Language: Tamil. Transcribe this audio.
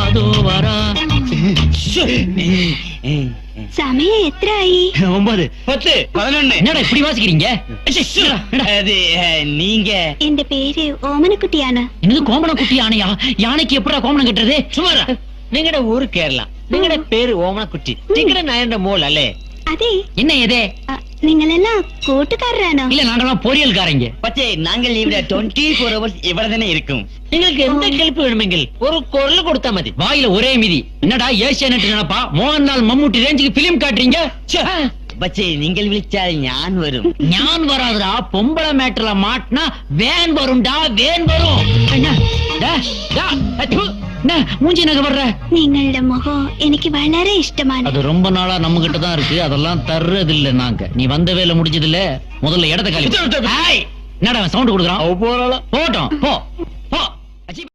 അതോ വര സമയം എത്രയായി? 9 10 11. என்னடா இப்படி வாசிக்கிறீங்க? அது நீங்க എന്റെ പേര് ഓമനക്കുട്ടിയാണ്. என்னது கோமணக்குட்டி யானையா? யானைக்கு எப்படா கோமணம் கட்டுறது? சுமாரா നിങ്ങളുടെ ഊര് കേരള നിങ്ങളുടെ പേര് ഓമനക്കുട്ടി നിങ്ങളുടെ നയന്റെ മോൾ അല്ലേ? അതെ. என்ன எதே? നിങ്ങളെല്ലാം കൂട്ടുകാരാണോ? இல்ல நாங்கெல்லாம் பொரியல்காரங்க. പക്ഷേ ഞങ്ങൾ ഇവിടെ 24 hours ഇവിടെ തന്നെ ഇരിക്കും. നിങ്ങൾക്ക് എന്ത് ഹെൽപ്പ് വേണമെങ്കിൽ ഒരു കുരൽ കൊടുത്താൽ മതി. வாயில ஒரே மிதி. என்னடா ஏசியானெட் நினைப்பா? மோகன்லால் மம்முட்டி ரேஞ்சுக்கு பிலிம் காட்டுறீங்க? പക്ഷേ നിങ്ങൾ വിളിച്ചാൽ ഞാൻ വരും. ஞான் வராதுடா. பொம்பளை மேட்டர்ல மாட்டினா வேன் வரும்டா, வேன் வரும். என்ன? டா, டா, அச்சு. என்ன மூஞ்சி நகை வர்ற? നിങ്ങളുടെ മുഖം എനിക്ക് വളരെ ഇഷ്ടമാണ്. அது ரொம்ப நாளா நம்ம கிட்ட தான் இருக்கு. அதெல்லாம் தர்றது இல்ல நாங்க. நீ வந்த வேலை முடிஞ்சது இல்ல. முதல்ல இடத்த காலி. என்னடா சவுண்ட் கொடுக்குறான்? போறாளா போட்டோம் போ.